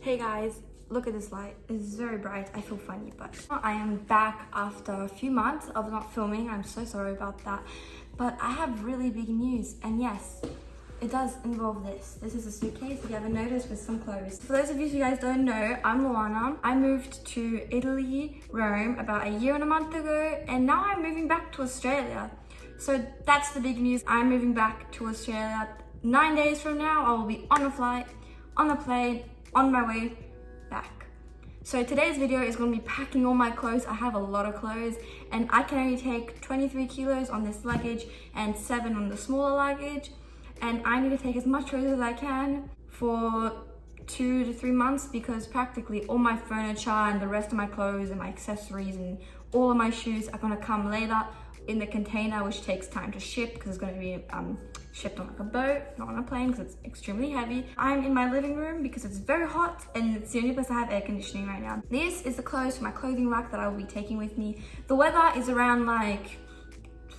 Hey guys, look at this light. It's very bright. I feel funny, but I am back after a few months of not filming. I'm so sorry about that. But I have really big news, and yes, it does involve this. This is a suitcase, if you haven't noticed, with some clothes. For those of you who guys don't know, I'm Luana. I moved to Italy, Rome, about a year and a month ago, and now I'm moving back to Australia. So that's the big news. I'm moving back to Australia. 9 days from now, I will be on a flight, on a plane, on my way back. So today's video is going to be packing all my clothes. I have a lot of clothes and I can only take 23 kilos on this luggage and 7 on the smaller luggage. And I need to take as much clothes as I can for 2 to 3 months because practically all my furniture and the rest of my clothes and my accessories and all of my shoes are going to come later in the container, which takes time to ship because it's going to be shipped on like a boat, not on a plane because it's extremely heavy. I'm in my living room because it's very hot and it's the only place I have air conditioning right now. This is the clothes for my clothing rack that I will be taking with me. The weather is around like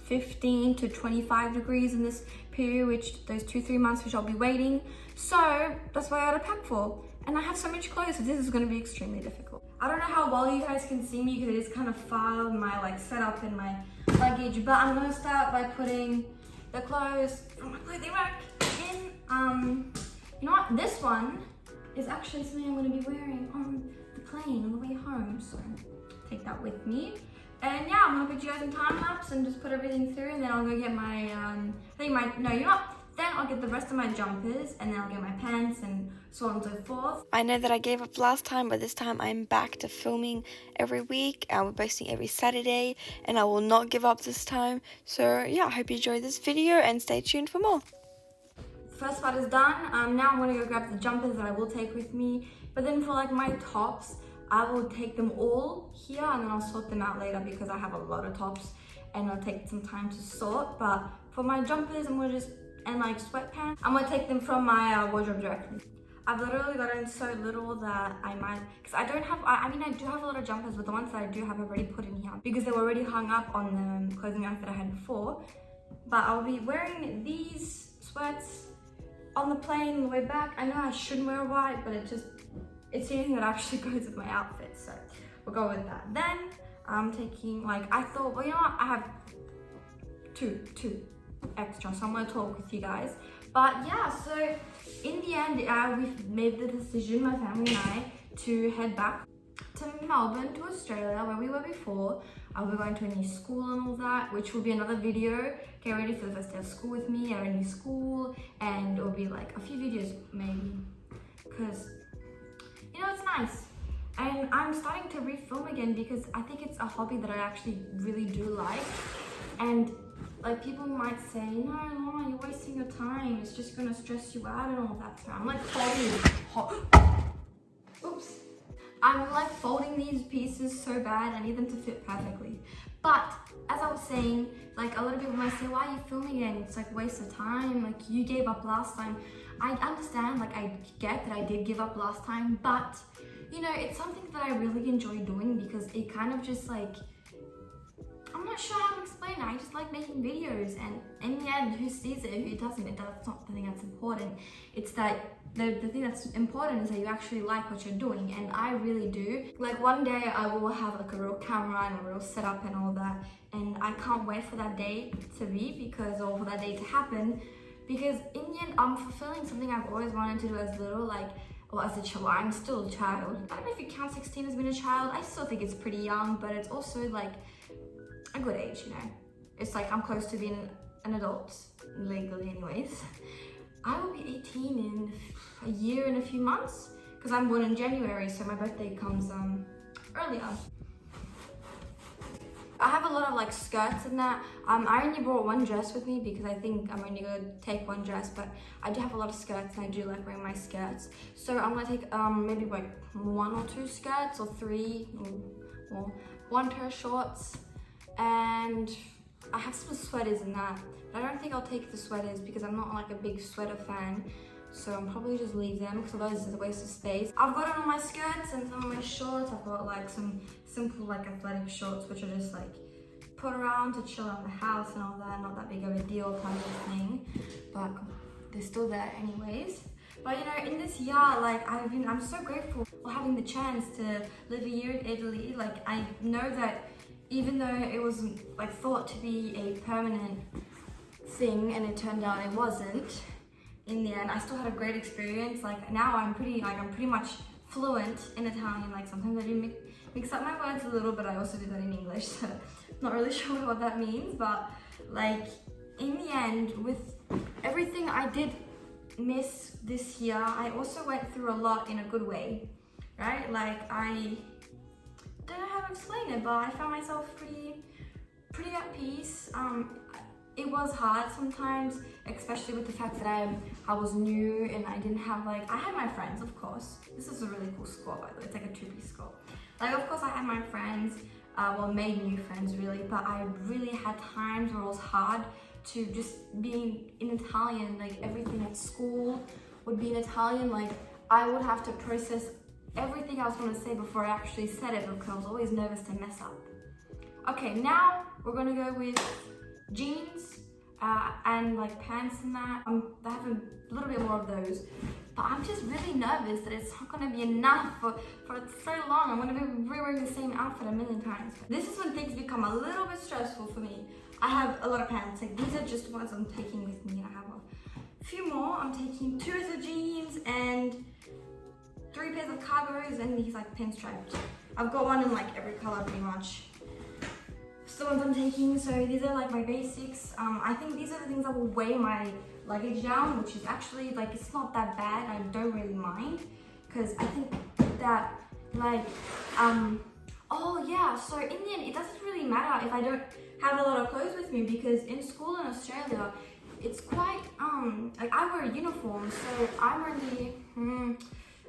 15 to 25 degrees in this period, which those 2-3 months which I'll be waiting. So that's what I gotta pack for. And I have so much clothes, so this is gonna be extremely difficult. I don't know how well you guys can see me because it is kind of far in my like setup in my luggage, but I'm gonna start by putting the clothes from my clothing rack in. You know what? This one is actually something I'm gonna be wearing on the plane on the way home, so take that with me. And yeah, I'm gonna put you guys in time lapse and just put everything through, and then I'll go get my, you know what? Then I'll get the rest of my jumpers, and then I'll get my pants and so on and so forth. I know that I gave up last time, but this time I'm back to filming every week. We're posting every Saturday, and I will not give up this time. So yeah, I hope you enjoyed this video and stay tuned for more. First part is done. Now I'm gonna go grab the jumpers that I will take with me. But then for like my tops, I will take them all here and then I'll sort them out later because I have a lot of tops and it'll take some time to sort. But for my jumpers, and like sweatpants, I'm gonna take them from my wardrobe directly. I've literally gotten so little that I might, because I don't have, I mean I do have a lot of jumpers, but the ones that I do have already put in here because they were already hung up on the clothing rack that I had before. But I'll be wearing these sweats on the plane on the way back. I know I shouldn't wear white, but it's anything that actually goes with my outfit, so we'll go with that. Then I'm taking, like, I thought, well, you know what, I have two extra, so I'm gonna talk with you guys. But yeah, so in the end, we've made the decision, my family and I, to head back to Melbourne, to Australia, where we were before. I'll be going to a new school and all that, which will be another video. Get ready for the first day of school with me at a new school, and it'll be like a few videos maybe, because you know, it's nice. And I'm starting to refilm again because I think it's a hobby that I actually really do like. And like people might say, no, Mama, you're wasting your time. It's just gonna stress you out and all that. So I'm like folding these pieces so bad. I need them to fit perfectly. But as I was saying, like a lot of people might say, why are you filming it? It's like a waste of time. Like you gave up last time. I understand, like I get that I did give up last time, but you know, it's something that I really enjoy doing because it kind of just like, I'm not sure how to explain it. I just like making videos, and in the end, who sees it, who doesn't, that's not the thing that's important. It's that the thing that's important is that you actually like what you're doing, and I really do. Like one day I will have like a real camera and a real setup and all that, and I can't wait for that day to be or for that day to happen, because in the end I'm fulfilling something I've always wanted to do as little, as a child. I'm still a child. I don't know if you count 16 as being a child. I still think it's pretty young, but it's also like a good age, you know. It's like I'm close to being an adult legally anyways. I will be 18 in a year and a few months because I'm born in January, so my birthday comes earlier. I have a lot of like skirts and that. I only brought one dress with me because I think I'm only gonna take one dress, but I do have a lot of skirts and I do like wearing my skirts. So I'm gonna take maybe like 1 or 2 skirts or 3 or 1 pair of shorts, and I have some sweaters in that. But I don't think I'll take the sweaters because I'm not like a big sweater fan. So I'll probably just leave them because otherwise it's a waste of space. I've got on my skirts and some of my shorts. I've got like some simple like athletic shorts which are just like put around to chill around the house and all that. Not that big of a deal kind of thing. But they're still there anyways. But you know, in this year, like I'm so grateful for having the chance to live a year in Italy. Like I know that even though it wasn't like thought to be a permanent thing, and it turned out it wasn't, in the end I still had a great experience. Like now I'm pretty much fluent in Italian. Like sometimes I do mix up my words a little, but I also do that in English, so not really sure what that means. But like in the end, with everything I did miss this year, I also went through a lot in a good way, right? Like I don't know how to explain it, but I found myself pretty at peace. It was hard sometimes, especially with the fact that I was new and I didn't have I had my friends, of course. This is a really cool school, by the way. It's like a two-piece school. Like, of course I had my friends, well, made new friends really, but I really had times where it was hard to just being in Italian. Like everything at school would be in Italian. Like I would have to process everything I was going to say before I actually said it, because I was always nervous to mess up. Okay, now we're going to go with jeans and like pants and that. I have a little bit more of those, but I'm just really nervous that it's not going to be enough for so long. I'm going to be re-wearing the same outfit a million times. This is when things become a little bit stressful for me. I have a lot of pants. Like these are just ones I'm taking with me. I have a few more. I'm taking 2 pairs of jeans and 3 pairs of cargos and these like pinstripes. I've got one in like every color pretty much. So the ones I'm taking, so these are like my basics. I think these are the things that will weigh my luggage down, which is actually like, it's not that bad. I don't really mind, because I think that like, oh yeah, so in the end, it doesn't really matter if I don't have a lot of clothes with me, because in school in Australia, it's quite, like I wear a uniform, so I'm only,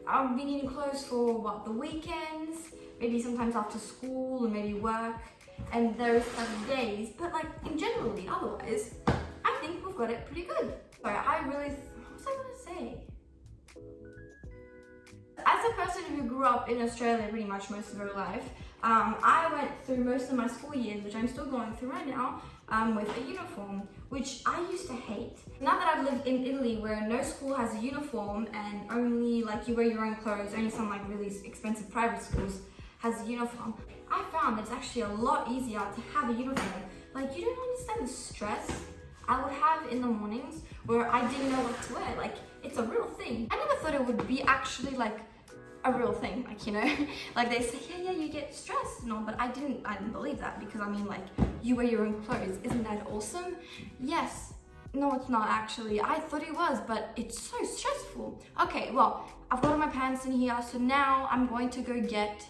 I'll be needing clothes for what, the weekends, maybe sometimes after school and maybe work and those type of days. But like in generally, otherwise, I think we've got it pretty good. So I really, what was I gonna say? As a person who grew up in Australia pretty much most of her life, I went through most of my school years, which I'm still going through right now, with a uniform, which I used to hate. Now that I've lived in Italy, where no school has a uniform and only like you wear your own clothes, only some like really expensive private schools has a uniform, I found it's actually a lot easier to have a uniform. Like you don't understand the stress I would have in the mornings where I didn't know what to wear. Like it's a real thing. I never thought it would be actually like a real thing, like, you know, like they say, yeah, you get stressed and all, but I didn't believe that, because I mean, like, you wear your own clothes, isn't that awesome? Yes. No, it's not actually. I thought it was, but it's so stressful. Okay, well, I've got all my pants in here, so now I'm going to go get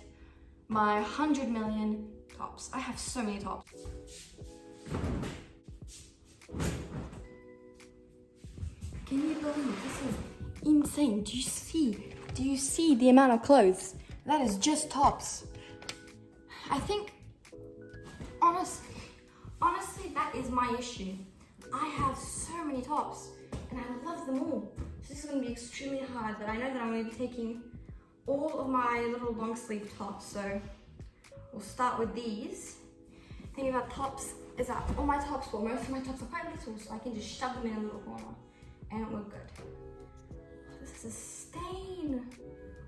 my 100 million tops. I have so many tops. Can you believe it? This is insane. Do you see the amount of clothes? That is just tops. I think, honestly, that is my issue. I have so many tops and I love them all. So this is going to be extremely hard, but I know that I'm going to be taking all of my little long sleeve tops. So we'll start with these. The thing about tops is that all my tops, well, most of my tops are quite little, so I can just shove them in a little corner and we're good. This is a stain.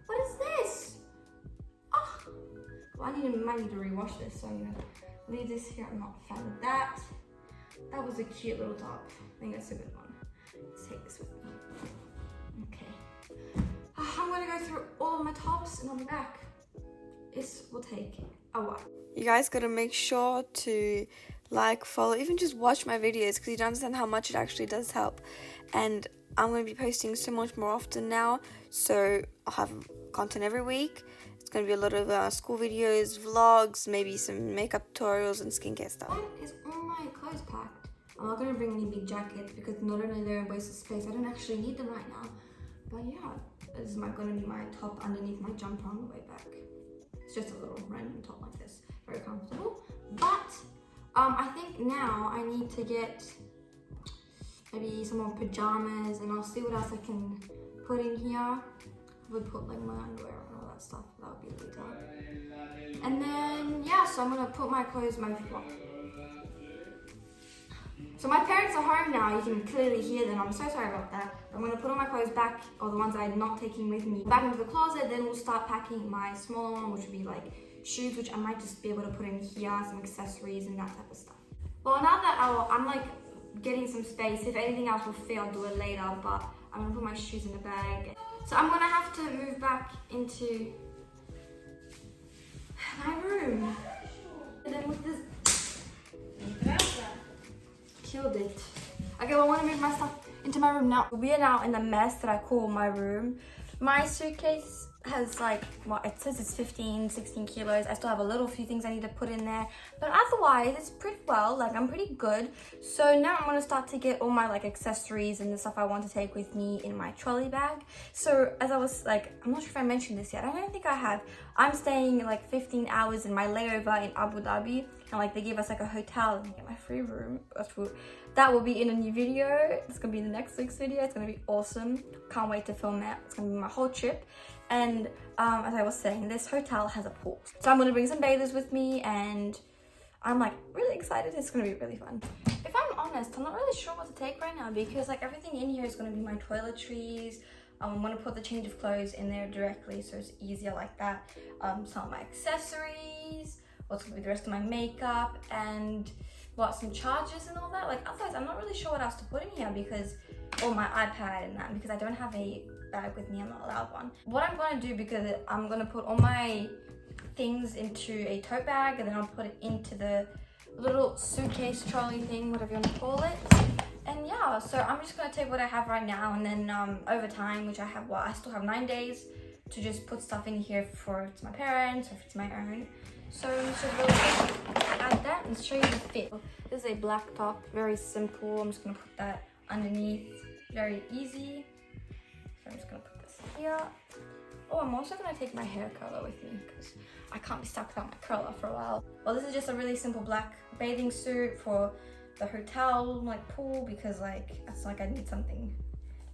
What is this? Oh, well, might need to rewash this, so I'm gonna leave this here. I'm not a fan of that. That was a cute little top. I think that's a good one. Let's take this with me. Okay. I'm gonna go through all of my tops and I'll be back. This will take a while. You guys gotta make sure to like, follow, even just watch my videos, because you don't understand how much it actually does help. And I'm going to be posting so much more often now, so I'll have content every week. It's going to be a lot of school videos, vlogs, maybe some makeup tutorials and skincare stuff. That is all my clothes packed. I'm not going to bring any big jackets, because not only they're a waste of space, I don't actually need them right now. But yeah, this is going to be my top underneath my jumper on the way back. It's just a little random top like this, very comfortable. But I think now I need to get maybe some more pajamas, and I'll see what else I can put in here. I would put like my underwear and all that stuff. That would be really dope. And then yeah, so I'm gonna put my clothes, So my parents are home now, you can clearly hear them. I'm so sorry about that. I'm gonna put all my clothes back, or the ones I'm not taking with me, back into the closet. Then we'll start packing my smaller one, which would be like shoes, which I might just be able to put in here, some accessories and that type of stuff. Well, now that I'm like getting some space, if anything else will fit, I'll do it later, but I'm gonna put my shoes in the bag. So I'm gonna have to move back into my room. And then with this, killed it. Okay, well, I wanna move my stuff into my room now. We are now in the mess that I call my room. My suitcase has like, well, it says it's 16 kilos. I still have a little few things I need to put in there, but otherwise it's pretty well, like I'm pretty good. So now I'm gonna start to get all my like accessories and the stuff I want to take with me in my trolley bag. So as I was like, I'm not sure if I mentioned this yet, I don't think I have. I'm staying like 15 hours in my layover in Abu Dhabi, and like they gave us like a hotel and get my free room. That will be in a new video. It's gonna be in the next week's video. It's gonna be awesome. Can't wait to film it. It's gonna be my whole trip. And as I was saying, this hotel has a pool. So I'm gonna bring some bathers with me, and I'm like really excited. It's gonna be really fun. If I'm honest, I'm not really sure what to take right now because like everything in here is gonna be my toiletries. I'm gonna put the change of clothes in there directly so it's easier like that. Some of my accessories, what's gonna be the rest of my makeup, and what, some chargers and all that. Like otherwise I'm not really sure what else to put in here because, or my iPad and that, because I don't have a bag with me, I'm not allowed one. What I'm gonna do, because I'm gonna put all my things into a tote bag and then I'll put it into the little suitcase trolley thing, whatever you want to call it. And yeah, so I'm just gonna take what I have right now, and then over time, which I have, well, I still have 9 days to just put stuff in here for it's my parents or if it's my own. So I'm just gonna add that and show you the fit. This is a black top, very simple. I'm just gonna put that underneath, very easy. So I'm just gonna put this here. Oh, I'm also gonna take my hair curler with me because I can't be stuck without my curler for a while. Well, this is just a really simple black bathing suit for the hotel, like pool, because like it's like I need something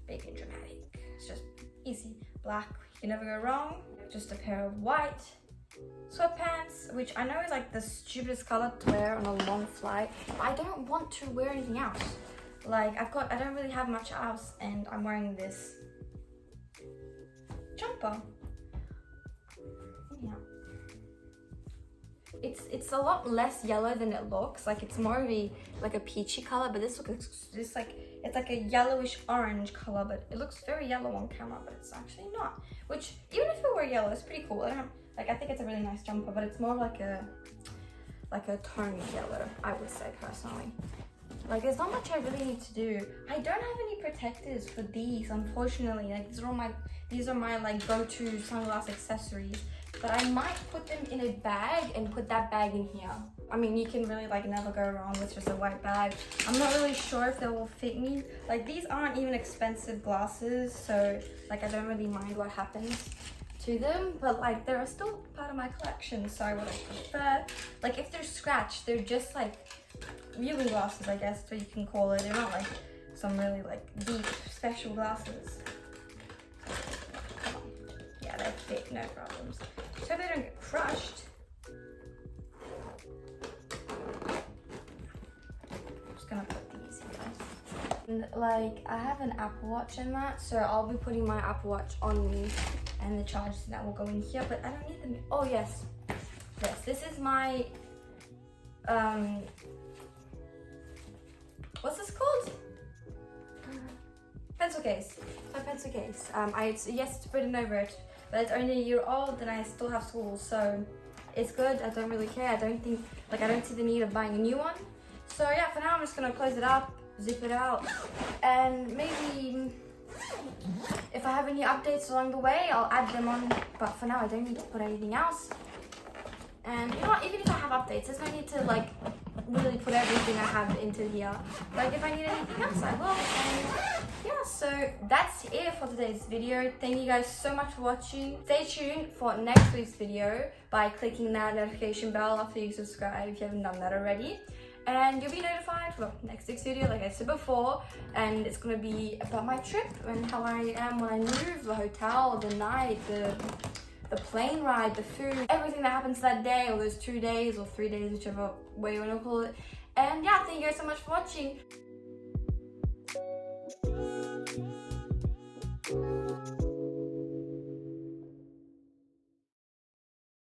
big and dramatic. It's just easy, black, you can never go wrong. Just a pair of white sweatpants, which I know is like the stupidest color to wear on a long flight, but I don't want to wear anything else. Like I don't really have much else, and I'm wearing this jumper. Yeah. It's a lot less yellow than it looks. Like it's more of a like a peachy color, but this looks just like it's like a yellowish orange color, but it looks very yellow on camera, but it's actually not. Which even if it were yellow, it's pretty cool. I think it's a really nice jumper, but it's more like a tone yellow, I would say personally. Like there's not much I really need to do. I don't have any protectors for these, unfortunately. Like these are my like go-to sunglass accessories. But I might put them in a bag and put that bag in here. I mean, you can really like never go wrong with just a white bag. I'm not really sure if they will fit me. Like these aren't even expensive glasses, so like I don't really mind what happens to them, but like they're still part of my collection, so I would prefer, like if they're scratched, they're just like viewing glasses, I guess, so you can call it. They're not like some really like deep special glasses. Yeah, they fit, no problems. So they don't get crushed. I'm just gonna put these here. And like I have an Apple Watch in that, so I'll be putting my Apple Watch on me, and the chargers that will go in here, but I don't need them. Oh yes, this is my what's this called? Pencil case. My pencil case. Yes, it's written over it, but it's only a year old and I still have school, so it's good. I don't really care. I don't see the need of buying a new one. So yeah, for now I'm just gonna close it up, zip it out, and maybe if I have any updates along the way, I'll add them on. But for now, I don't need to put anything else. And you know what? Even if I have updates, there's no need to like really put everything I have into here. Like if I need anything else, I will. And yeah, so that's it for today's video. Thank you guys so much for watching. Stay tuned for next week's video by clicking that notification bell after you subscribe if you haven't done that already. And you'll be notified for next week's video, like I said before. And it's gonna be about my trip and how I am when I move, the hotel, the night, the plane ride, the food, everything that happens that day, or those 2 days or 3 days, whichever way you want to call it. And yeah, thank you guys so much for watching.